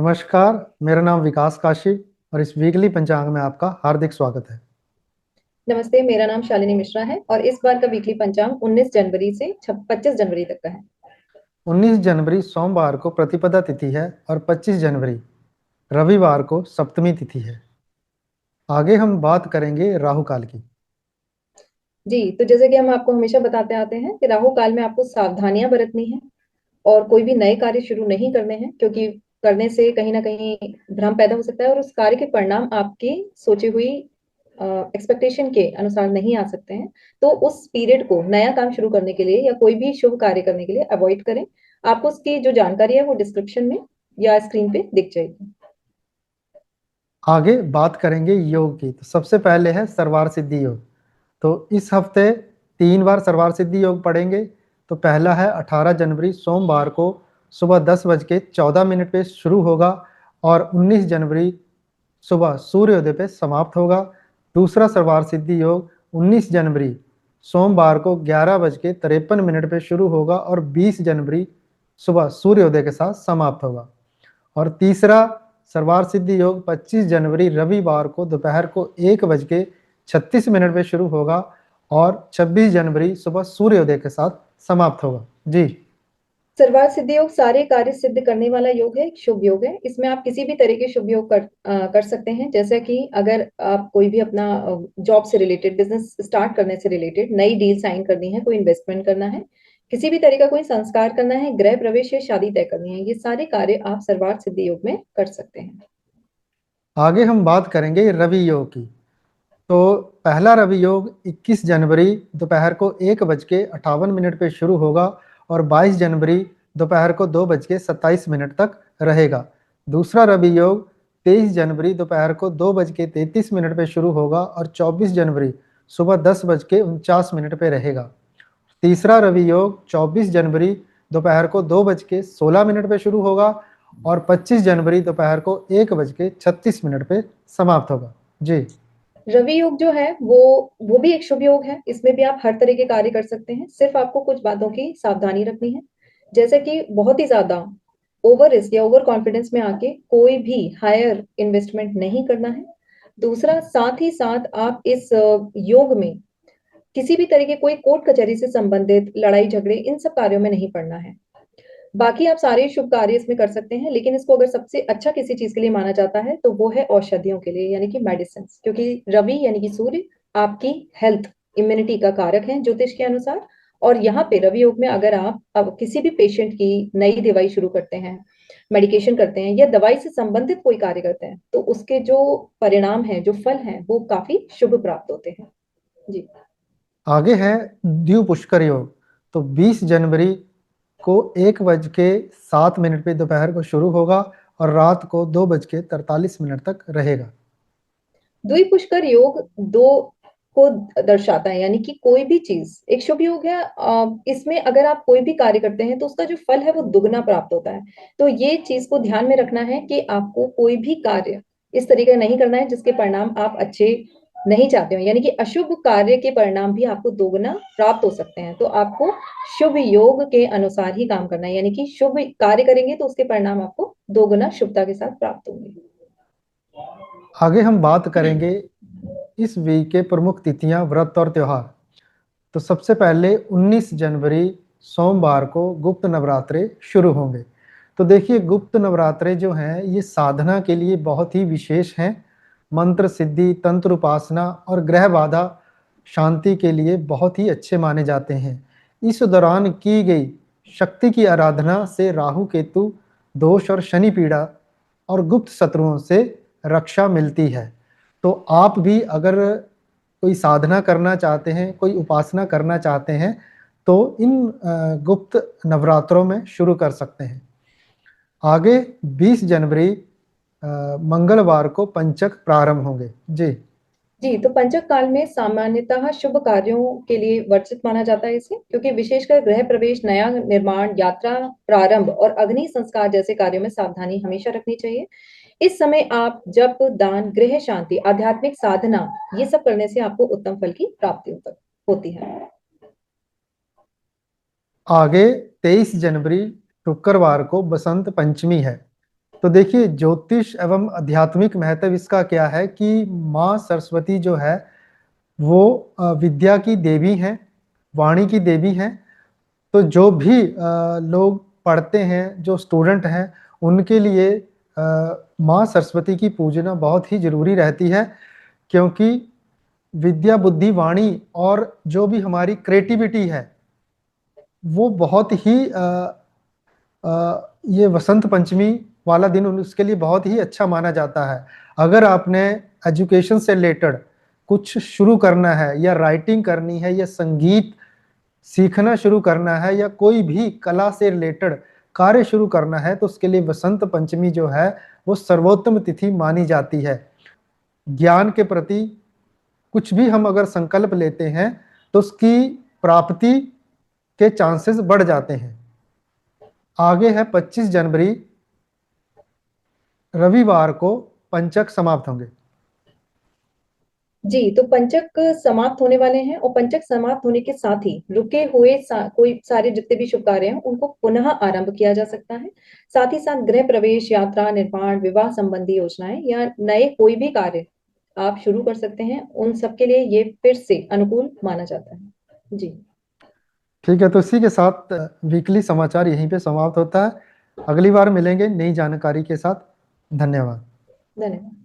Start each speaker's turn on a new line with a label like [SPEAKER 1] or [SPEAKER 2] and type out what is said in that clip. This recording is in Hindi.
[SPEAKER 1] नमस्कार। मेरा नाम विकास काशी और इस वीकली पंचांग में आपका हार्दिक स्वागत है।
[SPEAKER 2] नमस्ते, मेरा नाम शालिनी मिश्रा है और इस बार का वीकली पंचांग 19 जनवरी से 25 जनवरी तक का है।
[SPEAKER 1] 19 जनवरी सोमवार को प्रतिपदा तिथि है और 25 जनवरी रविवार को सप्तमी तिथि है। आगे हम बात करेंगे राहु काल की।
[SPEAKER 2] जी, तो जैसे कि हम आपको हमेशा बताते आते हैं कि राहु काल में आपको सावधानियां बरतनी है और कोई भी नए कार्य शुरू नहीं करने हैं, क्योंकि करने से कहीं ना कहीं भ्रम पैदा हो सकता है और उस कार्य के परिणाम आपकी सोची हुई एक्सपेक्टेशन के अनुसार नहीं आ सकते हैं। तो उस पीरियड को नया काम शुरू करने के लिए या कोई भी शुभ कार्य करने के लिए अवॉइड करें। आपको उसकी जो जानकारी है वो डिस्क्रिप्शन में या स्क्रीन पे दिख जाएगी।
[SPEAKER 1] आगे बात करेंगे योग की। तो सबसे पहले है सर्वार सिद्धि योग। तो इस हफ्ते 3 बार सर्वार सिद्धि योग पढ़ेंगे। तो पहला है 18 जनवरी सोमवार को सुबह 10:14 पे शुरू होगा और 19 जनवरी सुबह सूर्योदय पे समाप्त होगा। दूसरा सर्वार सिद्धि योग 19 जनवरी सोमवार को 11:53 पे शुरू होगा और 20 जनवरी सुबह सूर्योदय के साथ समाप्त होगा। और तीसरा सर्वार सिद्धि योग 25 जनवरी रविवार को दोपहर को 1:36 पे शुरू होगा और 26 जनवरी सुबह सूर्योदय के साथ समाप्त होगा। जी।
[SPEAKER 2] सर्वार्थ सिद्धि योग सारे कार्य सिद्ध करने वाला योग है, एक शुभ योग है। इसमें आप किसी भी तरह के शुभ योग कर सकते हैं। जैसे कि अगर आप कोई भी अपना जॉब से रिलेटेड, बिजनेस स्टार्ट करने से रिलेटेड नई डील साइन करनी है, कोई इन्वेस्टमेंट करना है, किसी भी तरह का कोई संस्कार करना है, गृह प्रवेश या शादी तय करनी है, ये सारे कार्य आप सर्वार्थ सिद्धि योग में कर सकते हैं।
[SPEAKER 1] आगे हम बात करेंगे रवि योग की। तो पहला रवि योग 21 जनवरी दोपहर को 1:58 पे शुरू होगा और 22 जनवरी दोपहर को 2:27 तक रहेगा। दूसरा रवि योग 23 जनवरी दोपहर को 2:33 पे शुरू होगा और 24 जनवरी सुबह 10:49 पे रहेगा। तीसरा रवि योग 24 जनवरी दोपहर को 2:16 पे शुरू होगा और 25 जनवरी दोपहर को 1:36 पे समाप्त होगा। जी।
[SPEAKER 2] रवि योग जो है वो भी एक शुभ योग है। इसमें भी आप हर तरह के कार्य कर सकते हैं, सिर्फ आपको कुछ बातों की सावधानी रखनी है। जैसे कि बहुत ही ज्यादा ओवर रिस्क या ओवर कॉन्फिडेंस में आके कोई भी हायर इन्वेस्टमेंट नहीं करना है। दूसरा, साथ ही साथ आप इस योग में किसी भी तरह के कोई कोर्ट कचहरी से संबंधित लड़ाई झगड़े इन सब कार्यों में नहीं पड़ना है। बाकी आप सारे शुभ कार्य इसमें कर सकते हैं, लेकिन इसको अगर सबसे अच्छा किसी चीज के लिए माना जाता है तो वो है औषधियों के लिए, यानी कि मेडिसिन। क्योंकि रवि यानी कि सूर्य आपकी हेल्थ, इम्यूनिटी का कारक है ज्योतिष के अनुसार। और यहाँ पे रवि योग में अगर आप अब किसी भी पेशेंट की नई दवाई शुरू करते हैं, मेडिकेशन करते हैं या दवाई से संबंधित कोई कार्य करते हैं, तो उसके जो परिणाम है, जो फल है, वो काफी शुभ प्राप्त होते हैं। जी।
[SPEAKER 1] आगे है द्यू पुष्कर योग। तो 20 जनवरी को 1:07 पे दोपहर को शुरू होगा और रात को 2:43 तक रहेगा।
[SPEAKER 2] द्वि पुष्कर योग दो को दर्शाता है, यानी कि कोई भी चीज एक शुभ योग है। इसमें अगर आप कोई भी कार्य करते हैं तो उसका जो फल है वो दुगना प्राप्त होता है। तो ये चीज को ध्यान में रखना है कि आपको कोई भी कार्य इस तरीके का नहीं करना है जिसके परिणाम आप अच्छे नहीं चाहते हो, यानी कि अशुभ कार्य के परिणाम भी आपको दोगुना प्राप्त हो सकते हैं। तो आपको शुभ योग के अनुसार ही काम करना है, यानी कि शुभ कार्य करेंगे तो उसके परिणाम आपको दोगुना शुभता के साथ प्राप्त होंगे।
[SPEAKER 1] आगे हम बात करेंगे इस वीक के प्रमुख तिथियां, व्रत और त्योहार। तो सबसे पहले 19 जनवरी सोमवार को गुप्त नवरात्रे शुरू होंगे। तो देखिए, गुप्त नवरात्रे जो हैं ये साधना के लिए बहुत ही विशेष हैं। मंत्र सिद्धि, तंत्र उपासना और ग्रह बाधा शांति के लिए बहुत ही अच्छे माने जाते हैं। इस दौरान की गई शक्ति की आराधना से राहु केतु दोष और शनि पीड़ा और गुप्त शत्रुओं से रक्षा मिलती है। तो आप भी अगर कोई साधना करना चाहते हैं, कोई उपासना करना चाहते हैं, तो इन गुप्त नवरात्रों में शुरू कर सकते हैं। आगे 20 जनवरी मंगलवार को पंचक प्रारंभ होंगे। जी।
[SPEAKER 2] जी, तो पंचक काल में सामान्यतः शुभ कार्यों के लिए वर्जित माना जाता है इसे, क्योंकि विशेषकर गृह प्रवेश, नया निर्माण, यात्रा प्रारंभ और अग्नि संस्कार जैसे कार्यों में सावधानी हमेशा रखनी चाहिए। इस समय आप जप, दान, गृह शांति, आध्यात्मिक साधना, ये सब करने से आपको उत्तम फल की प्राप्ति होती है।
[SPEAKER 1] आगे 23 जनवरी शुक्रवार को बसंत पंचमी है। तो देखिए, ज्योतिष एवं आध्यात्मिक महत्व इसका क्या है कि माँ सरस्वती जो है वो विद्या की देवी हैं, वाणी की देवी हैं। तो जो भी लोग पढ़ते हैं, जो स्टूडेंट हैं, उनके लिए माँ सरस्वती की पूजना बहुत ही जरूरी रहती है, क्योंकि विद्या, बुद्धि, वाणी और जो भी हमारी क्रिएटिविटी है वो बहुत ही ये वसंत पंचमी वाला दिन उसके लिए बहुत ही अच्छा माना जाता है। अगर आपने एजुकेशन से रिलेटेड कुछ शुरू करना है, या राइटिंग करनी है, या संगीत सीखना शुरू करना है, या कोई भी कला से रिलेटेड कार्य शुरू करना है, तो उसके लिए वसंत पंचमी जो है वो सर्वोत्तम तिथि मानी जाती है। ज्ञान के प्रति कुछ भी हम अगर संकल्प लेते हैं तो उसकी प्राप्ति के चांसेस बढ़ जाते हैं। आगे है 25 जनवरी, रविवार को पंचक समाप्त होंगे।
[SPEAKER 2] जी, तो पंचक समाप्त होने वाले हैं, और पंचक समाप्त होने के साथ ही रुके हुए कोई सारे जितने भी शुभ कार्य हैं उनको पुनः आरंभ किया जा सकता है। साथ ही साथ गृह प्रवेश, यात्रा, निर्माण, विवाह संबंधी योजनाएं या नए कोई भी कार्य आप शुरू कर सकते हैं, उन सब के लिए ये फिर से अनुकूल माना जाता है। जी,
[SPEAKER 1] ठीक है, तो इसी के साथ वीकली समाचार यहीं पे समाप्त होता है। अगली बार मिलेंगे नई जानकारी के साथ। धन्यवाद।
[SPEAKER 2] धन्यवाद।